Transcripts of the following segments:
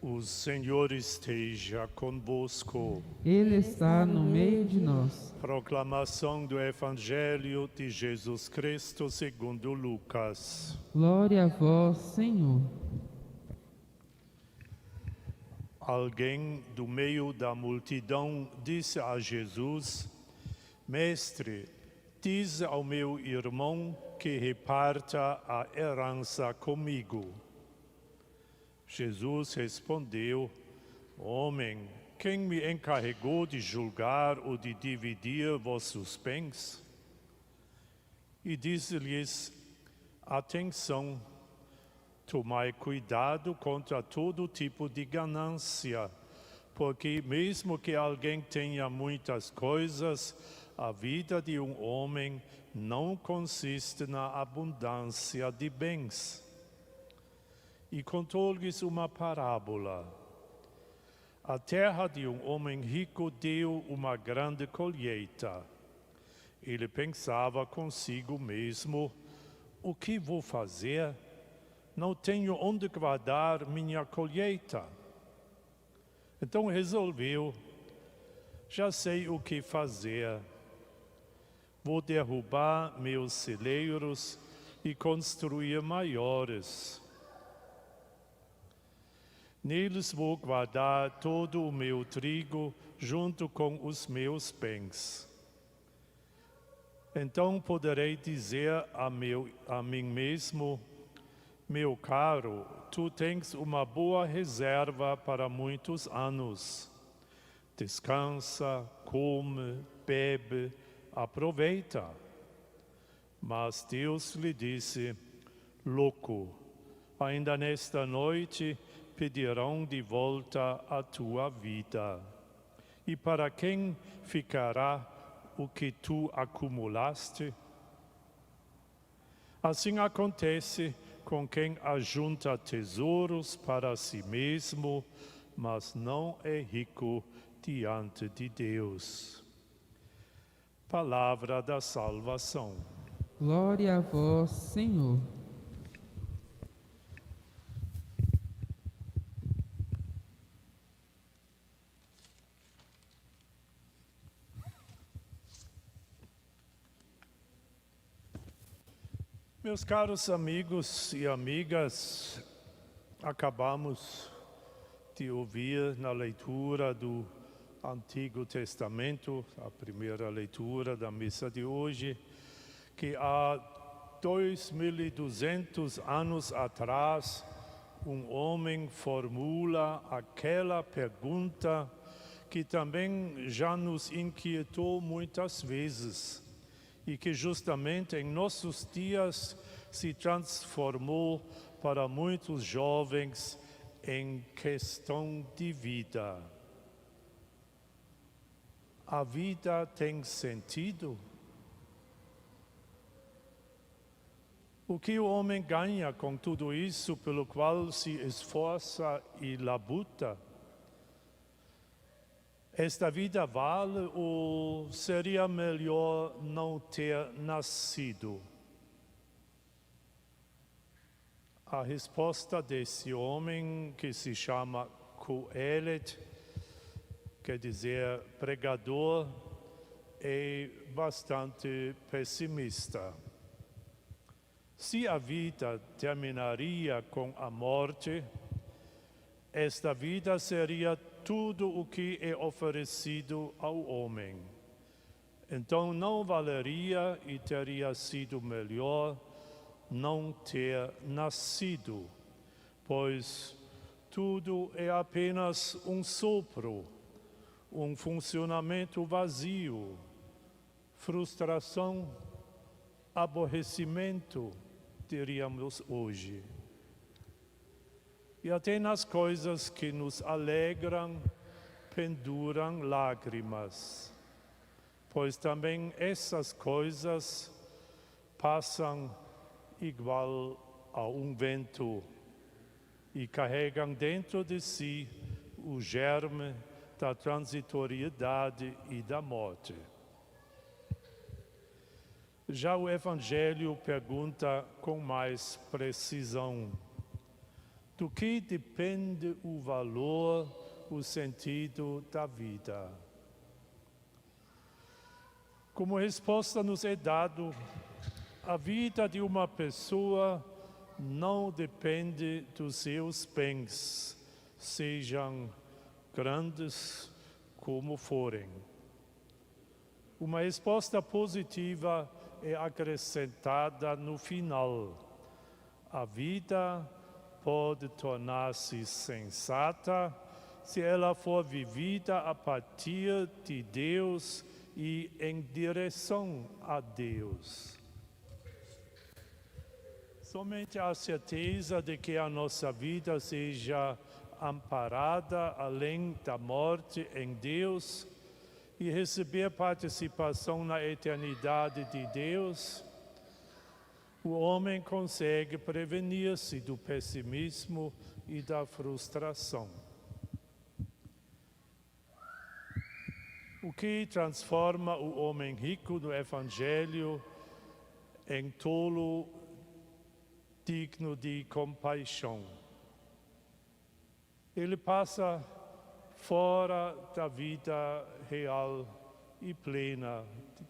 O Senhor esteja convosco. Ele está no meio de nós. Proclamação do Evangelho de Jesus Cristo segundo Lucas. Glória a vós, Senhor. Alguém do meio da multidão disse a Jesus: Mestre, diz ao meu irmão que reparta a herança comigo. Jesus respondeu: Homem, quem me encarregou de julgar ou de dividir vossos bens? E disse-lhes: Atenção, tomai cuidado contra todo tipo de ganância, porque mesmo que alguém tenha muitas coisas, a vida de um homem não consiste na abundância de bens. E contou-lhes uma parábola. A terra de um homem rico deu uma grande colheita. Ele pensava consigo mesmo: o que vou fazer? Não tenho onde guardar minha colheita. Então resolveu: já sei o que fazer. Vou derrubar meus celeiros e construir maiores. Neles vou guardar todo o meu trigo junto com os meus bens. Então poderei dizer a mim mesmo: meu caro, tu tens uma boa reserva para muitos anos. Descansa, come, bebe, aproveita. Mas Deus lhe disse: louco, ainda nesta noite pedirão de volta a tua vida. E para quem ficará o que tu acumulaste? Assim acontece com quem ajunta tesouros para si mesmo, mas não é rico diante de Deus. Palavra da salvação. Glória a vós, Senhor. Meus caros amigos e amigas, acabamos de ouvir na leitura do Antigo Testamento, a primeira leitura da missa de hoje, que há 2.200 anos atrás, um homem formula aquela pergunta que também já nos inquietou muitas vezes e que justamente em nossos dias se transformou para muitos jovens em questão de vida. A vida tem sentido? O que o homem ganha com tudo isso pelo qual se esforça e labuta? Esta vida vale ou seria melhor não ter nascido? A resposta desse homem, que se chama Coelet, quer dizer pregador, é bastante pessimista. Se a vida terminaria com a morte, esta vida seria tudo o que é oferecido ao homem. Então não valeria e teria sido melhor não ter nascido, pois tudo é apenas um sopro, um funcionamento vazio, frustração, aborrecimento, diríamos hoje. E até nas coisas que nos alegram, penduram lágrimas, pois também essas coisas passam igual a um vento e carregam dentro de si o germe da transitoriedade e da morte. Já o Evangelho pergunta com mais precisão: Do que depende o valor, o sentido da vida. Como resposta nos é dado, a vida de uma pessoa não depende dos seus bens, sejam grandes como forem. Uma resposta positiva é acrescentada no final. A vida pode tornar-se sensata se ela for vivida a partir de Deus e em direção a Deus. Somente a certeza de que a nossa vida seja amparada além da morte em Deus e receber participação na eternidade de Deus, o homem consegue prevenir-se do pessimismo e da frustração. O que transforma o homem rico no Evangelho em tolo digno de compaixão. Ele passa fora da vida real e plena,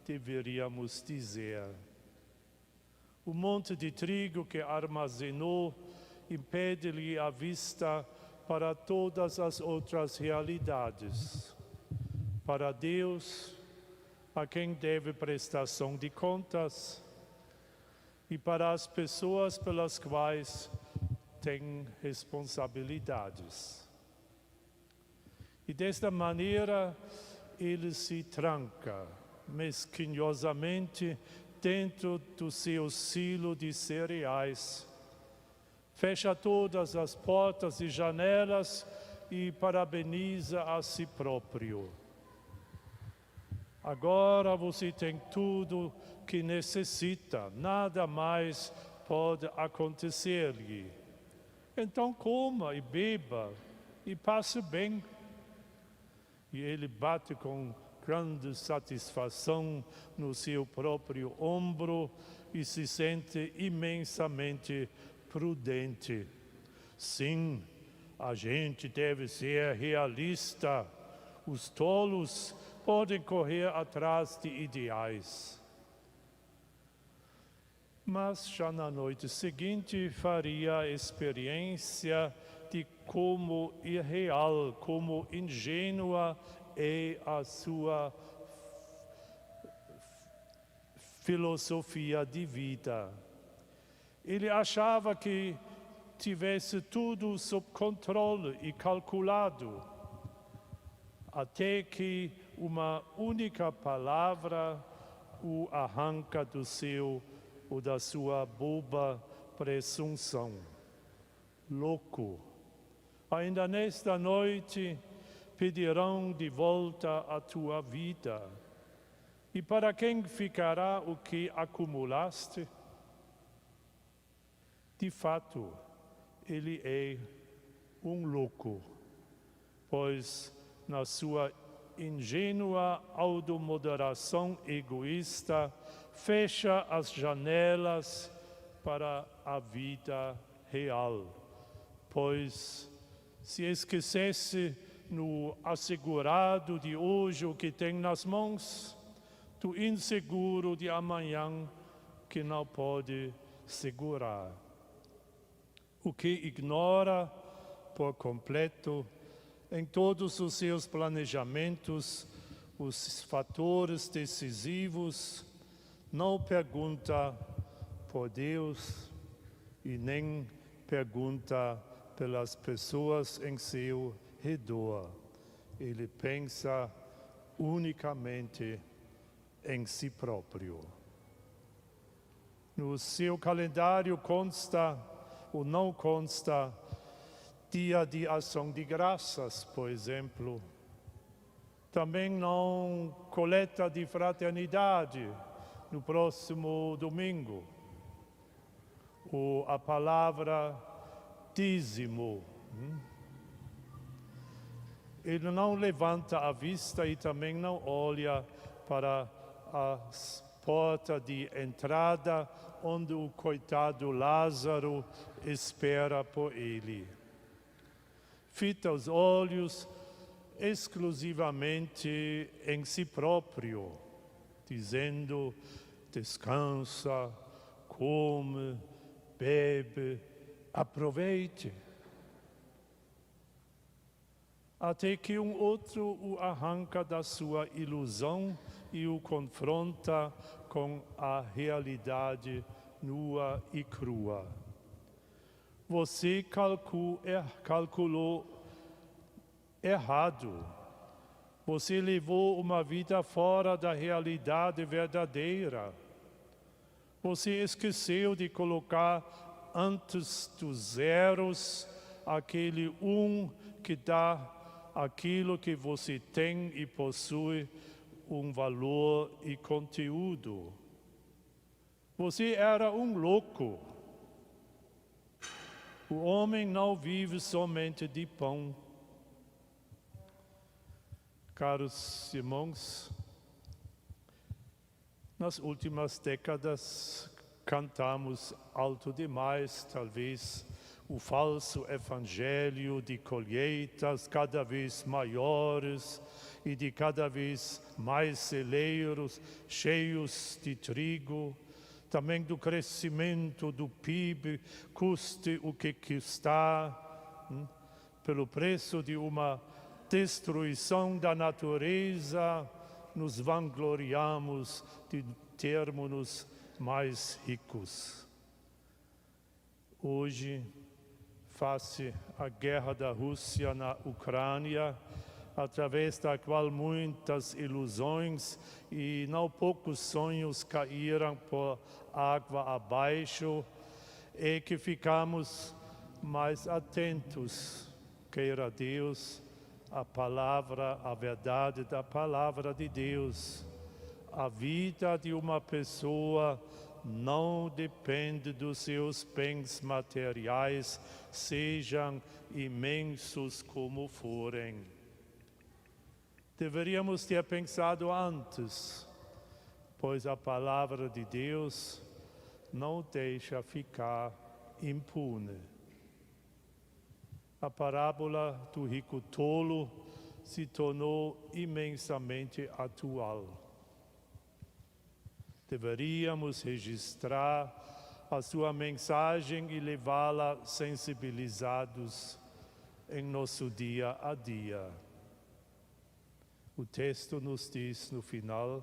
deveríamos dizer. O monte de trigo que armazenou impede-lhe a vista para todas as outras realidades. Para Deus, a quem deve prestação de contas, e para as pessoas pelas quais tem responsabilidades. E desta maneira ele se tranca mesquinhosamente dentro do seu silo de cereais, fecha todas as portas e janelas e parabeniza a si próprio. Agora você tem tudo que necessita, nada mais pode acontecer-lhe. Então coma e beba e passe bem. E ele bate com grande satisfação no seu próprio ombro e se sente imensamente prudente. Sim, a gente deve ser realista. Os tolos podem correr atrás de ideais. Mas já na noite seguinte faria a experiência de como irreal, como ingênua é a sua filosofia de vida. Ele achava que tivesse tudo sob controle e calculado, até que uma única palavra o arranca do seu ou da sua boba presunção. Louco. Ainda nesta noite pedirão de volta a tua vida. E para quem ficará o que acumulaste? De fato, ele é um louco, pois na sua ingênua automoderação egoísta, fecha as janelas para a vida real, pois se esquecesse no assegurado de hoje o que tem nas mãos, do inseguro de amanhã que não pode segurar. O que ignora por completo em todos os seus planejamentos os fatores decisivos, não pergunta por Deus e nem pergunta pelas pessoas em seu redor. Ele pensa unicamente em si próprio. No seu calendário consta ou não consta dia de ação de graças, por exemplo. Também não coleta de fraternidade no próximo domingo. Ou a palavra dízimo. Ele não levanta a vista e também não olha para as portas de entrada onde o coitado Lázaro espera por ele. fita os olhos exclusivamente em si próprio, dizendo: descansa, come, bebe, aproveite. Até que um outro o arranca da sua ilusão e o confronta com a realidade nua e crua. Você calculou errado. Você levou uma vida fora da realidade verdadeira. Você esqueceu de colocar antes dos zeros aquele que dá aquilo que você tem e possui um valor e conteúdo. Você era um louco. O homem não vive somente de pão. Caros irmãos, nas últimas décadas cantamos alto demais, talvez, o falso evangelho de colheitas cada vez maiores e de cada vez mais celeiros cheios de trigo, também do crescimento do PIB, custe o que custar, pelo preço de uma destruição da natureza, nos vangloriamos de termos mais ricos. Hoje, face à guerra da Rússia na Ucrânia, através da qual muitas ilusões e não poucos sonhos caíram por água abaixo, é que ficamos mais atentos, queira Deus, à palavra, à verdade da palavra de Deus. A vida de uma pessoa não depende dos seus bens materiais, sejam imensos como forem. Deveríamos ter pensado antes, pois a palavra de Deus não deixa ficar impune. A parábola do rico tolo se tornou imensamente atual. Deveríamos registrar a sua mensagem e levá-la sensibilizados em nosso dia a dia. O texto nos diz no final: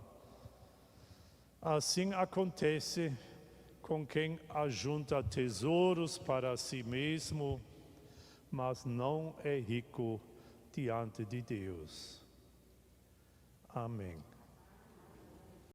assim acontece com quem ajunta tesouros para si mesmo, mas não é rico diante de Deus. Amém.